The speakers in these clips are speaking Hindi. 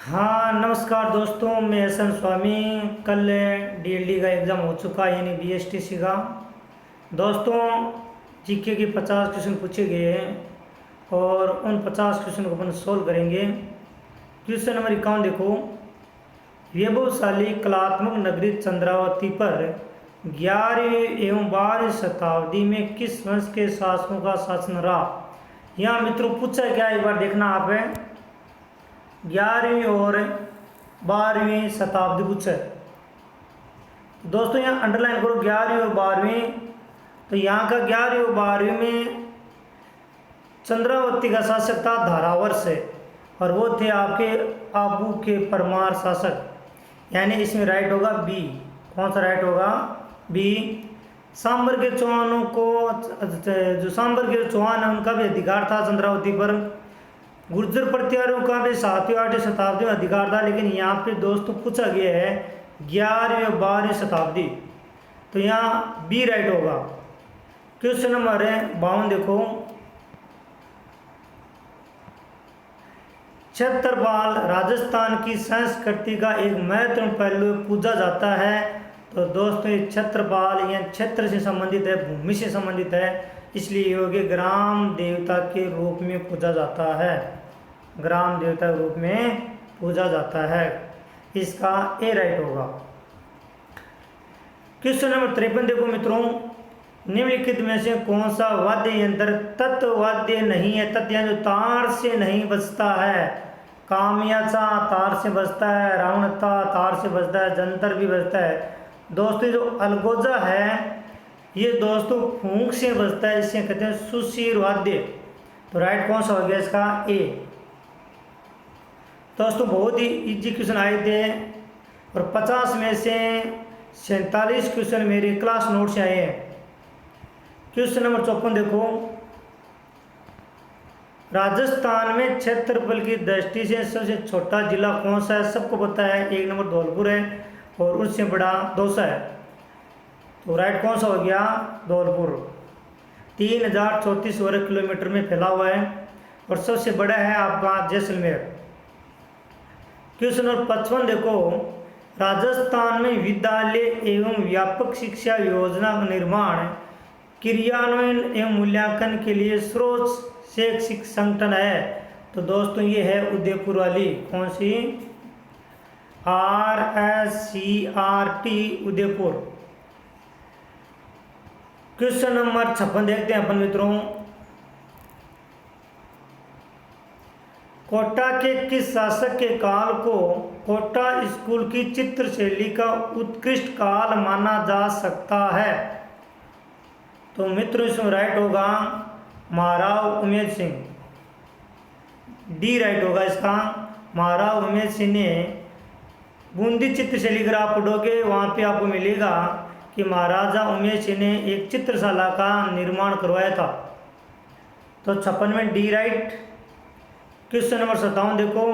हाँ नमस्कार दोस्तों, मैं एहसन स्वामी। कल डीएलडी का एग्ज़ाम हो चुका यानी बीएसटीसी का। दोस्तों, जीके के 50 क्वेश्चन पूछे गए हैं और उन 50 क्वेश्चन को अपन सोल्व करेंगे। क्वेश्चन नंबर 51 देखो। वैभवशाली कलात्मक नगरी चंद्रावती पर 11वीं एवं 12वीं शताब्दी में किस वंश के शासकों का शासन रहा। यहाँ मित्रों पूछा क्या, एक बार देखना आप है। 11वीं और 12वीं शताब्दी पूछा है। दोस्तों यहाँ अंडरलाइन करो 11वीं और 12वीं। तो यहाँ का 11वीं और 12वीं में चंद्रावती का शासक था धारावर से, और वो थे आपके आबू के परमार शासक, यानी इसमें राइट होगा बी। कौन सा राइट होगा? बी। सांबर के चौहानों को, जो सांबर के चौहान है उनका भी अधिकार था चंद्रावती पर। गुर्जर प्रतिहारों का भी 7वीं 8वीं शताब्दी में अधिकार था, लेकिन यहाँ पे दोस्तों पूछा गया है 11वीं और 12वीं शताब्दी, तो यहाँ बी राइट होगा। क्वेश्चन नंबर 52 देखो। छत्रपाल राजस्थान की संस्कृति का एक महत्वपूर्ण पहलू पूजा जाता है। तो दोस्तों ये छत्रपाल या क्षेत्र से संबंधित है, भूमि से संबंधित है, इसलिए योग्य ग्राम देवता के रूप में पूजा जाता है। ग्राम देवता के रूप में पूजा जाता है, इसका ए राइट होगा। क्वेश्चन नंबर 53 देखो मित्रों। निम्नलिखित में से कौन सा वाद्य यंत्र तत्वाद्य नहीं है? तत्व जो तार से नहीं बजता है। कामयाचा तार से बजता है, रावणता तार से बजता है, जंतर भी बजता है। दोस्तों जो अलगोजा है ये दोस्तों फूंक से बजता है, इसे कहते हैं सुशीर वाद्य। तो राइट कौन सा हो गया इसका? ए। दोस्तों बहुत ही इजी क्वेश्चन आए थे और 50 में से 47 क्वेश्चन मेरे क्लास नोट से आए हैं। क्वेश्चन नंबर 54 देखो। राजस्थान में क्षेत्रफल की दृष्टि से सबसे छोटा जिला कौन सा है? सबको पता है, 1 नंबर धौलपुर है और उससे बड़ा दौसा है। तो राइट कौन सा हो गया? धौलपुर। 3034 वर्ग किलोमीटर में फैला हुआ है और सबसे बड़ा है आपका जैसलमेर। क्वेश्चन नंबर 55 देखो। राजस्थान में विद्यालय एवं व्यापक शिक्षा योजना का निर्माण, क्रियान्वयन एवं मूल्यांकन के लिए स्रोत शैक्षिक संगठन है। तो दोस्तों ये है उदयपुर वाली, कौन सी? RSCRT उदयपुर। क्वेश्चन नंबर 56 देखते हैं अपन मित्रों। कोटा के किस शासक के काल को कोटा स्कूल की चित्र शैली का उत्कृष्ट काल माना जा सकता है? तो मित्रों इसमें राइट होगा महाराव उमेद सिंह। डी राइट होगा इसका। महाराव उमेद सिंह ने बूंदी चित्र शैली अगर आप पढ़ोगे वहाँ पे आपको मिलेगा कि महाराजा उमेद सिंह ने एक चित्रशाला का निर्माण करवाया था। तो 56 में डी राइट। क्वेश्चन नंबर 57 देखो।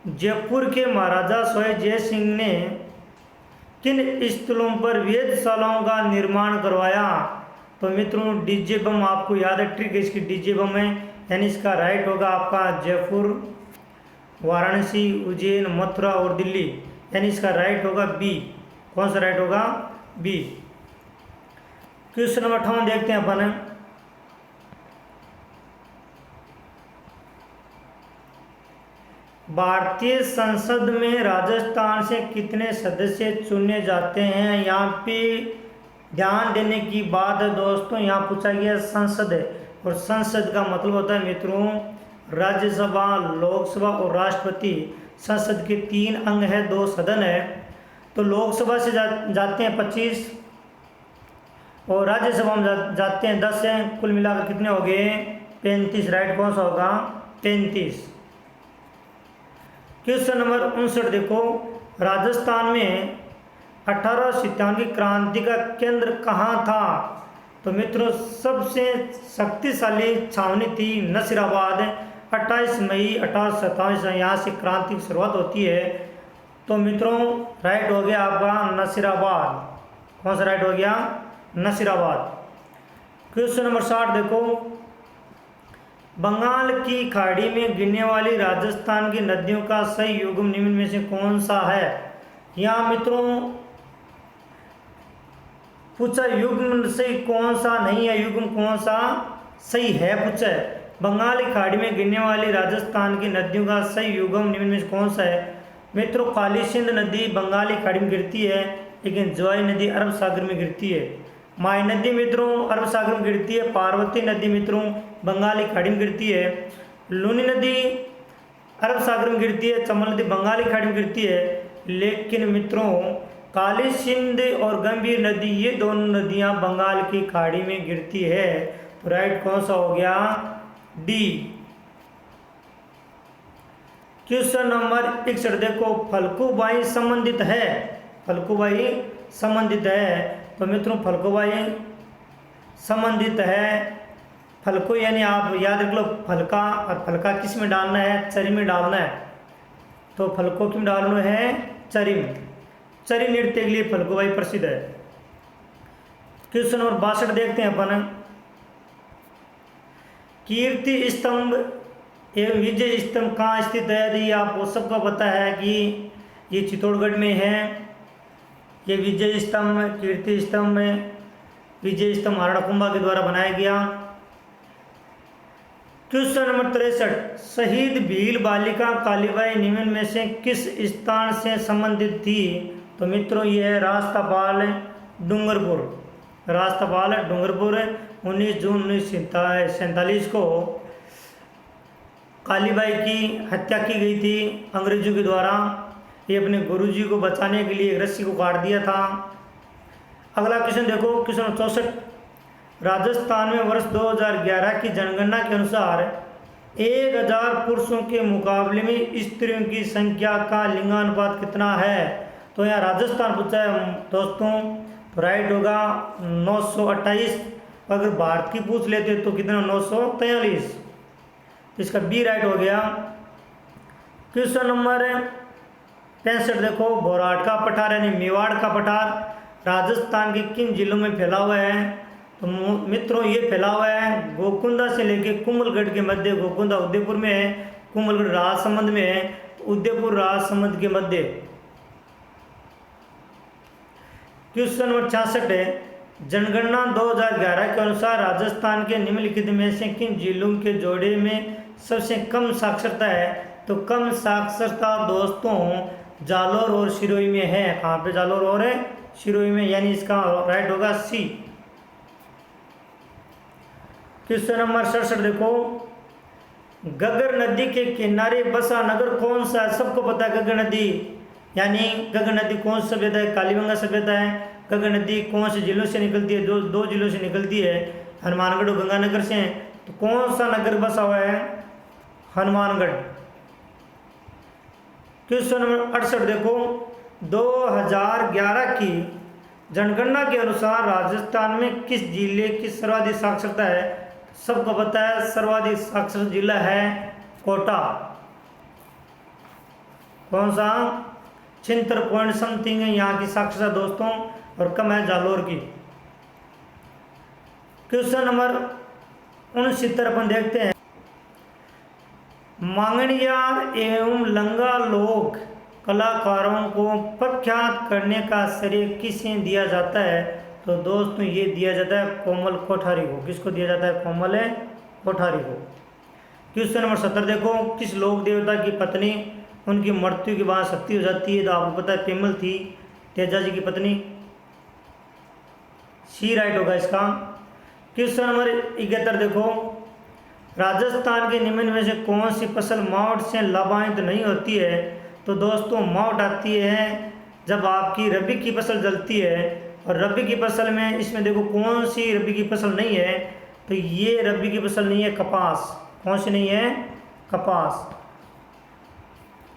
जयपुर के महाराजा सोय जय सिंह ने किन स्थलों पर वेधशालाओं का निर्माण करवाया? तो मित्रों डीजे बम आपको याद है, ट्रिक इसकी डीजे बम है, यानी इसका राइट होगा आपका जयपुर, वाराणसी, उज्जैन, मथुरा और दिल्ली, यानी इसका राइट होगा बी। कौन सा राइट होगा? बी। क्वेश्चन नंबर 58 देखते हैं अपन। भारतीय संसद में राजस्थान से कितने सदस्य चुने जाते हैं? यहाँ पे ध्यान देने की बात है दोस्तों, यहाँ पूछा गया संसद है, और संसद का मतलब होता है मित्रों राज्यसभा, लोकसभा और राष्ट्रपति। संसद के 3 अंग है, 2 सदन है। तो लोकसभा से जाते हैं 25 और राज्यसभा में जाते हैं 10 हैं। कुल मिलाकर कितने हो गए? 35। राइट कौन सा होगा? 35। क्वेश्चन नंबर 59 देखो। राजस्थान में 1857 की क्रांति का केंद्र कहाँ था? तो मित्रों सबसे शक्तिशाली छावनी थी नसीराबाद। 28 मई 1827 यहाँ से क्रांति की शुरुआत होती है। तो मित्रों राइट हो गया आपका नसीराबाद। कौन सा राइट हो गया? नसीराबाद। क्वेश्चन नंबर 60 देखो। बंगाल की खाड़ी में गिरने वाली राजस्थान की नदियों का सही युग्म निम्न में से कौन सा है। यहाँ मित्रों पूछा युग्म सही कौन सा नहीं है, युग्म कौन सा सही है पूछा है। बंगाल की खाड़ी में गिरने वाली राजस्थान की नदियों का सही युग्म निम्न में से कौन सा है। मित्रों काली सिंध नदी बंगाल की खाड़ी में गिरती है, लेकिन ज्वाई नदी अरब सागर में गिरती है। माई नदी मित्रों अरब सागर में गिरती है। पार्वती नदी मित्रों बंगाल की खाड़ी में गिरती है। लूनी नदी अरब सागर में गिरती है। चंबल नदी बंगाल की खाड़ी में गिरती है। लेकिन मित्रों काली सिंध और गंभीर नदी ये दोनों नदियां बंगाल की खाड़ी में गिरती है। तो राइट कौन सा हो गया, डी। क्वेश्चन नंबर 61 देखो फल्गुबाई संबंधित है, फल्गुबाई संबंधित है। तो मित्रों फल्गुबाई संबंधित है। फल्गु यानी आप याद रख लो फलका, और फलका किस में डालना है, चरी में डालना है। तो फल्गु किस में डालना है, चरी में। चरी नृत्य के लिए फल्गुबाई प्रसिद्ध है। क्वेश्चन नंबर 62 देखते हैं अपन। कीर्ति स्तंभ एवं विजय स्तंभ कहाँ स्थित है। ये आपको सबको पता है कि ये चित्तौड़गढ़ में है। ये विजय स्तंभ, कीर्ति स्तंभ में विजय स्तंभ महाराणा कुंभा के द्वारा बनाया गया। क्वेश्चन नंबर 63 शहीद भील बालिका कालीबाई निम्न में से किस स्थान से संबंधित थी। तो मित्रों ये है रास्तापाल डूंगरपुर। रास्तापाल डूंगरपुर 19 जून 1947 को कालीबाई की हत्या की गई थी अंग्रेजों के द्वारा। ये अपने गुरुजी को बचाने के लिए एक रस्सी को काट दिया था। अगला क्वेश्चन देखो क्वेश्चन 64 राजस्थान में वर्ष 2011 की जनगणना के अनुसार 1000 पुरुषों के मुकाबले में स्त्रियों की संख्या का लिंगानुपात कितना है। तो यहाँ राजस्थान पूछा है दोस्तों, तो राइट होगा 928। अगर भारत की पूछ लेते तो कितना 943। इसका बी राइट हो गया। क्वेश्चन नंबर 65 देखो बोराट का पठार यानी मेवाड़ का पठार राजस्थान के किन जिलों में फैला हुआ है। तो मित्रों ये फैला हुआ है गोकुंदा से लेके कुंभलगढ़ के मध्य। गोकुंदा उदयपुर में है, कुंभलगढ़ राजसमंद में है, उदयपुर राजसमंद के मध्य। क्वेश्चन नंबर 66 है जनगणना 2011 के अनुसार राजस्थान के निम्नलिखित में से किन जिलों के जोड़े में सबसे कम साक्षरता है। तो कम साक्षरता दोस्तों जालोर और सिरोही में है। कहाँ पे, जालोर और सिरोही में, यानी इसका राइट होगा सी। क्वेश्चन नंबर 67 देखो गगर नदी के किनारे बसा नगर कौन सा है। सबको पता है गगर नदी, यानी गगर नदी कौन सी सभ्यता है, कालीबंगा सभ्यता है। गगर नदी कौन से जिलों से निकलती है, दो जिलों से निकलती है, हनुमानगढ़ और गंगानगर से। तो कौन सा नगर बसा हुआ है, हनुमानगढ़। क्वेश्चन नंबर 68 देखो 2011 की जनगणना के अनुसार राजस्थान में किस जिले की सर्वाधिक साक्षरता है। सबको पता है सर्वाधिक साक्षर जिला है कोटा। कौन सा, 76 पॉइंट समथिंग है यहाँ की साक्षरता दोस्तों, और कम है जालोर की। क्वेश्चन नंबर 69 अपन देखते हैं मांगणियार एवं लंगा लोक कलाकारों को प्रख्यात करने का श्रेय किसे दिया जाता है। तो दोस्तों ये दिया जाता है कोमल कोठारी को। किसको दिया जाता है, कोमल कोठारी को। क्वेश्चन नंबर 70 देखो किस लोक देवता की पत्नी उनकी मृत्यु के बाद सती हो जाती है। तो आपको पता है पेमल थी, तेजा जी की पत्नी। सी राइट होगा इसका। क्वेश्चन नंबर 71 देखो राजस्थान के निम्न में से कौन सी फसल मावट से लाभान्वित नहीं होती है। तो दोस्तों मावट आती है जब आपकी रबी की फसल जलती है, और रबी की फसल में इसमें देखो कौन सी रबी की फसल नहीं है। तो ये रबी की फसल नहीं है, कपास। कौन सी नहीं है, कपास।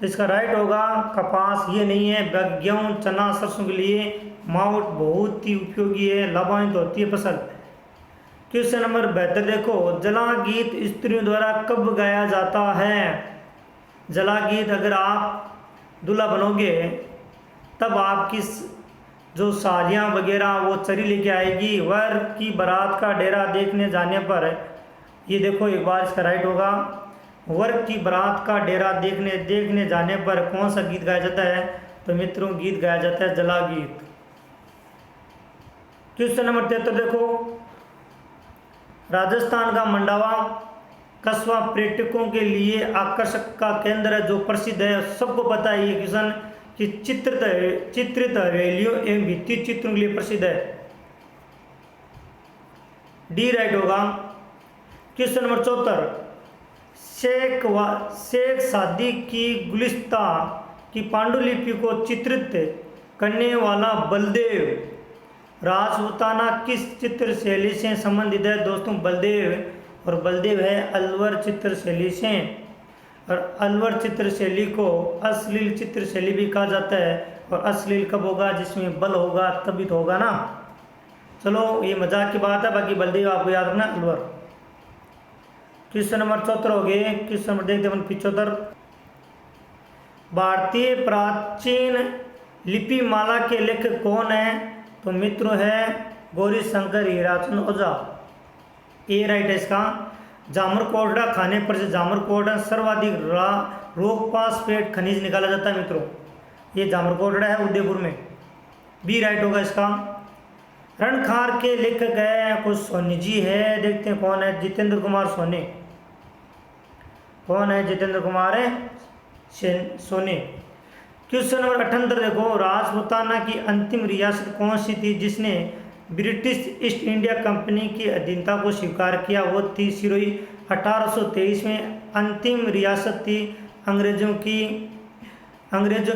तो इसका राइट होगा कपास, ये नहीं है। गेहूँ चना सरसों के लिए मावट बहुत ही उपयोगी है, लाभान्वित होती है फसल। क्वेश्चन नंबर 72 देखो जला गीत स्त्रियों द्वारा कब गाया जाता है। जला गीत अगर आप दूल्हा बनोगे तब आपकी जो सालियाँ वगैरह वो चरी लेके आएगी। वर की बारात का डेरा देखने जाने पर ये देखो एक बार इसका राइट होगा। वर्ग की बारात का डेरा देखने जाने पर कौन सा गीत गाया जाता है? तो मित्रों गीत गाया जाता है जला गीत। क्वेश्चन नंबर 73 देखो, राजस्थान का मंडावा कस्बा पर्यटकों के लिए आकर्षक का केंद्र है जो प्रसिद्ध है, सबको पता है ये क्वेश्चन कि चित्रित हवेलियों एवं भित्ति चित्रों के लिए प्रसिद्ध है। डी राइट होगा। क्वेश्चन नंबर 74, शेख सादी की गुलिस्ता की पांडुलिपि को चित्रित करने वाला बलदेव राजपूताना किस चित्र शैली से संबंधित है? दोस्तों बलदेव, और बलदेव है अलवर चित्र शैली से, और अलवर चित्र शैली को अश्लील चित्र शैली भी कहा जाता है। और अश्लील कब होगा? जिसमें बल होगा तभी तो होगा ना। चलो ये मजाक की बात है, बाकी बलदेव आपको याद रखना अलवर। क्वेश्चन नंबर 74 हो गए। क्वेश्चन नंबर देखते हैं 75, भारतीय प्राचीन लिपि माला के लेखक कौन है? तो मित्रों है गौरी शंकर हीराचंद ओझा। ए राइट है इसका। जामरकोटड़ा खाने पर से जामरकोटड़ा सर्वाधिक रोग फास्फेट खनिज निकाला जाता है मित्रों, ये जामरकोटड़ा है उदयपुर में। बी राइट होगा इसका। रणखार के लेखक है कुछ सोनी जी है, देखते हैं कौन है? जितेंद्र कुमार सोनी। कौन है? जितेंद्र कुमार सोनी। क्वेश्चन नंबर 78 देखो, राजपूताना की अंतिम रियासत कौन सी थी जिसने ब्रिटिश ईस्ट इंडिया कंपनी की अधीनता को स्वीकार किया? वो थी सिरोही। 1823 में अंतिम रियासत थी अंग्रेजों की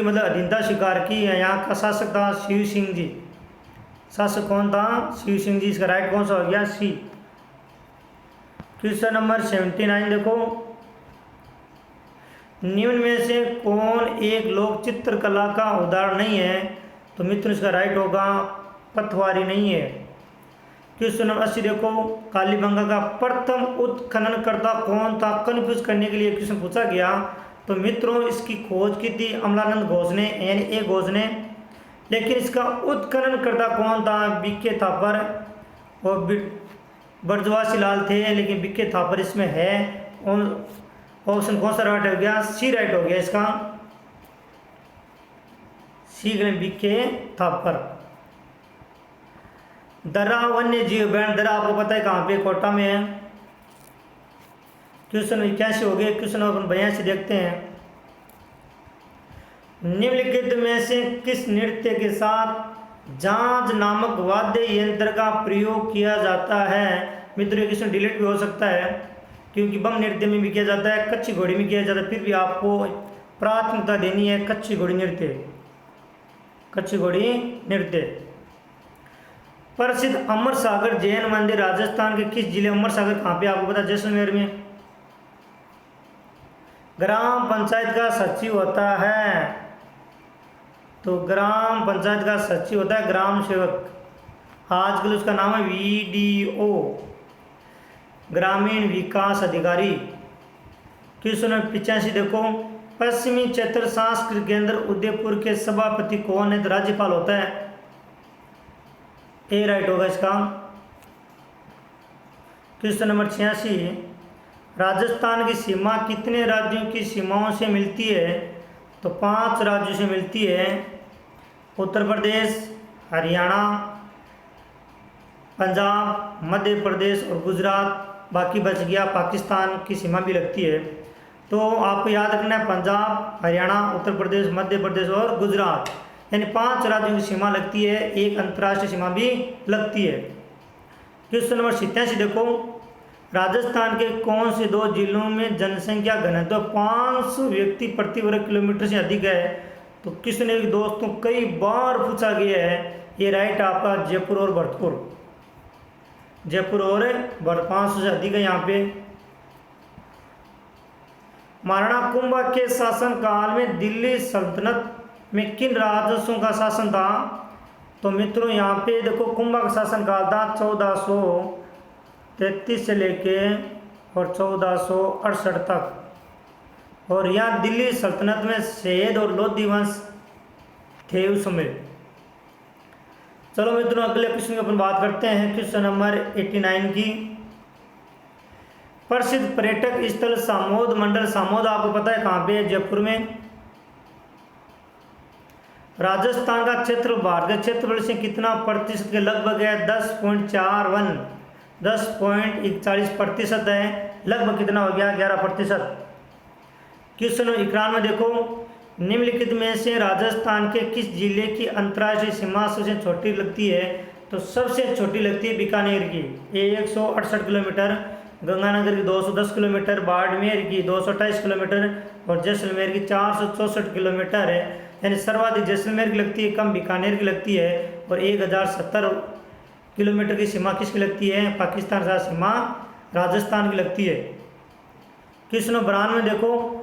मतलब अधीनता स्वीकार की। यहाँ का शासक था शिव सिंह जी। शासक कौन था? शिव सिंह जी। इसका राइट कौन सा हो गया? सी। क्वेश्चन नंबर 79 देखो, निम्न में से कौन एक लोक चित्रकला का उदाहरण नहीं है? तो मित्र इसका राइट होगा पथवारी नहीं है। क्वेश्चन नंबर 80 देखो, कालीबंगा का प्रथम उत्खननकर्ता कौन था? कन्फ्यूज करने के लिए क्वेश्चन पूछा गया। तो मित्रों इसकी खोज की थी अमलानंद घोष ने, यानी ए घोष ने, लेकिन इसका उत्खननकर्ता कौन था? बीके थापर और ब्रजवासी लाल थे, लेकिन बीके थापर इसमें है। ऑप्शन कौन सा राइट हो गया? सी राइट हो गया इसका। सी बीके थापर। दर्रा वन्य जीव बैंड, दर्रा आपको पता है कहाँ पे? कोटा में है। क्वेश्चन 81 हो गए। क्वेश्चन नंबर 82 देखते हैं, निम्नलिखित में से किस नृत्य के साथ झांझ नामक वाद्य यंत्र का प्रयोग किया जाता है? मित्रों क्वेश्चन डिलीट भी हो सकता है क्योंकि बम नृत्य में भी किया जाता है, कच्ची घोड़ी में किया जाता है, फिर भी आपको प्राथमिकता देनी है कच्ची घोड़ी नृत्य। कच्ची घोड़ी नृत्य। प्रसिद्ध अमर सागर जैन मंदिर राजस्थान के किस जिले? अमर सागर कहाँ पे? आपको पता है जैसलमेर में। ग्राम पंचायत का सचिव होता है, तो ग्राम पंचायत का सचिव होता है ग्राम सेवक। आजकल उसका नाम है VDO, ग्रामीण विकास अधिकारी। क्वेश्चन नंबर 85 देखो, पश्चिमी क्षेत्र सांस्कृतिक केंद्र उदयपुर के सभापति कौन है? तो राज्यपाल होता है। ए राइट होगा इसका। क्वेश्चन नंबर 86, राजस्थान की सीमा कितने राज्यों की सीमाओं से मिलती है? तो 5 राज्यों से मिलती है। उत्तर प्रदेश, हरियाणा, पंजाब, मध्य प्रदेश और गुजरात। बाकी बच गया पाकिस्तान की सीमा भी लगती है। तो आपको याद रखना है पंजाब, हरियाणा, उत्तर प्रदेश, मध्य प्रदेश और गुजरात, यानी 5 राज्यों की सीमा लगती है, एक अंतर्राष्ट्रीय सीमा भी लगती है। क्वेश्चन नंबर 87 देखो, राजस्थान के कौन से 2 जिलों में जनसंख्या घनत्व 500 व्यक्ति प्रति वर्ग किलोमीटर से अधिक है? तो क्वेश्चन एक दोस्तों कई बार पूछा गया है, ये राइट आपका जयपुर और भरतपुर। जयपुर और 500 से अधिक है यहाँ पे। महाराणा कुंभा के शासनकाल में दिल्ली सल्तनत में किन राजवंशों का शासन था? तो मित्रों यहाँ पे देखो कुंभा का शासनकाल था 1433 से लेके और 1468 तक, और यहाँ दिल्ली सल्तनत में सैयद और लोधी वंश थे उस समय। चलो मित्रों अगले क्वेश्चन की अपन बात करते हैं, क्वेश्चन नंबर 89 की। प्रसिद्ध पर्यटक स्थल सामोद मंडल, सामोद आपको पता है कहाँ पे है? जयपुर में। राजस्थान का क्षेत्र भारत के क्षेत्रफल से कितना प्रतिशत के लगभग है? 10.41, 10.41% है। लगभग कितना हो गया? 11%। क्वेश्चन 91 देखो, निम्नलिखित में से राजस्थान के किस जिले की अंतर्राष्ट्रीय सीमा सबसे छोटी लगती है? तो सबसे छोटी लगती है बीकानेर की, 168 किलोमीटर, गंगानगर की 210 किलोमीटर, बाड़मेर की 228 किलोमीटर और जैसलमेर की 464 किलोमीटर है। यानी सर्वाधिक जैसलमेर की लगती है, कम बीकानेर की लगती है। और 1070 किलोमीटर की सीमा किसकी लगती है? पाकिस्तान से सीमा राजस्थान की लगती है। क्वेश्चन 92 में देखो,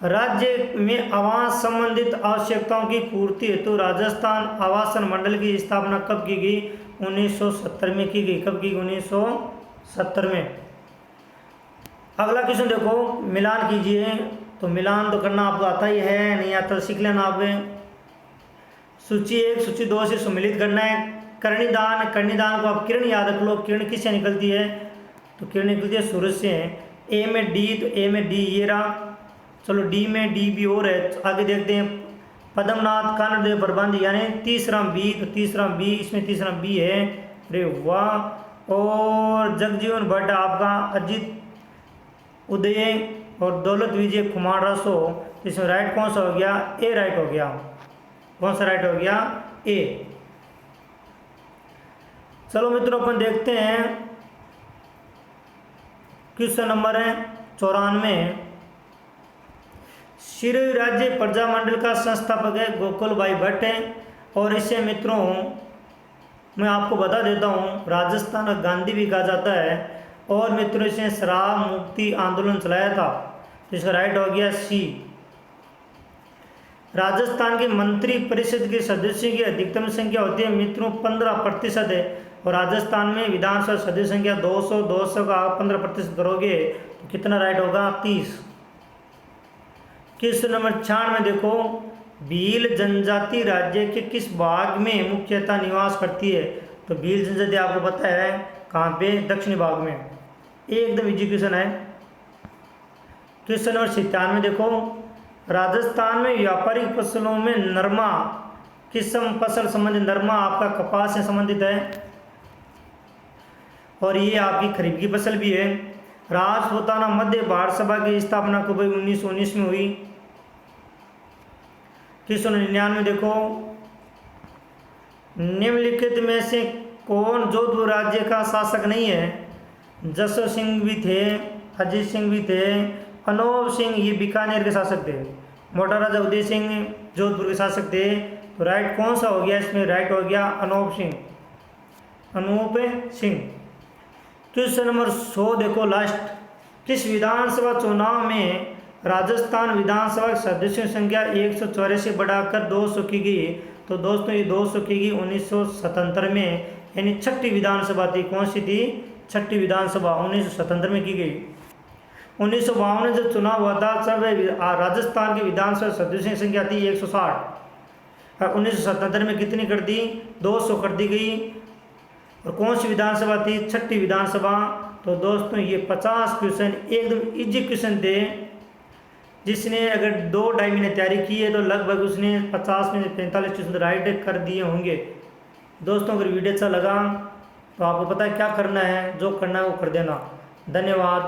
राज्य में आवास संबंधित आवश्यकताओं की पूर्ति हेतु राजस्थान आवासन मंडल की स्थापना कब की गई? 1970 में की गई। कब की? 1970 में। अगला क्वेश्चन देखो, मिलान कीजिए। तो मिलान तो करना आपको आता ही है, नहीं आता सीख लेना आप। सूची 1 सूची 2 से सम्मिलित करना है। कर्णिदान, कर्णिदान को आप किरण याद रख लो। किरण किससे निकलती है? तो किरण निकलती है सूरज से। ए में डी, तो ए में डी ये रहा। चलो डी में डी भी और है, आगे देखते हैं। पद्मनाथ कानड़देव प्रबंध, यानी तीसरा बी, तो तीसरा बी, इसमें तीसरा बी है। अरे वाह। और जगजीवन भट्ट आपका अजित उदय और दौलत विजय कुमार रसो, इसमें राइट कौन सा हो गया? ए राइट हो गया। कौन सा राइट हो गया? ए। चलो मित्रों अपन देखते हैं क्वेश्चन नंबर है 94। शिरोई राज्य प्रजामंडल का संस्थापक है गोकुल भाई भट्ट है। और इसे मित्रों मैं आपको बता देता हूँ, राजस्थान का गांधी भी कहा जाता है। और मित्रों इसने शराब मुक्ति आंदोलन चलाया था, तो इसका राइट हो गया सी। राजस्थान के मंत्री परिषद के सदस्यों की अधिकतम संख्या होती है मित्रों 15% है। और राजस्थान में विधानसभा सदस्य संख्या 200 का आप 15% करोगे तो कितना राइट होगा? 30। क्वेश्चन नंबर 96 में देखो, भील जनजाति राज्य के किस भाग में मुख्यतः निवास करती है? तो भील जनजाति आपको पता है कहाँ पे? दक्षिणी भाग में। एकदम इजी क्वेश्चन है। क्वेश्चन नंबर 97 देखो, राजस्थान में व्यापारिक फसलों में नरमा किस्म फसल संबंधित, नरमा आपका कपास से संबंधित है और ये आपकी खरीफ की फसल भी है। राजपूताना मध्य भारत सभा की स्थापना कब हुई? 1919 में हुई। क्वेश्चन 99 देखो, निम्नलिखित में से कौन जोधपुर राज्य का शासक नहीं है? जसो सिंह भी थे, अजीत सिंह भी थे, अनोब सिंह ये बीकानेर के शासक थे, मोटा राजा उदय सिंह जोधपुर के शासक थे। तो राइट कौन सा हो गया इसमें? राइट हो गया अनूप सिंह, अनूप सिंह। क्वेश्चन नंबर 100 देखो लास्ट, किस विधानसभा चुनाव में राजस्थान विधानसभा की सदस्यों की संख्या 184 से बढ़ाकर 200 की गई? तो दोस्तों ये 200 की गई 1977 में, यानी छठी विधानसभा थी। कौन सी थी? छठी विधानसभा 1977 में की गई। 1952 में जब चुनाव हुआ था तब राजस्थान की विधानसभा सदस्यों की संख्या थी 160। 1977 में कितनी कर दी? 200 कर दी गई। और कौन सी विधानसभा थी? छठी विधानसभा। तो दोस्तों ये 50 क्वेश्चन एकदम इजी क्वेश्चन थे, जिसने अगर 2-2.5 महीने तैयारी की है तो लगभग उसने 50 में से 45 क्वेश्चन राइट कर दिए होंगे। दोस्तों अगर वीडियो अच्छा लगा तो आपको पता है क्या करना है, जो करना है वो कर देना। धन्यवाद।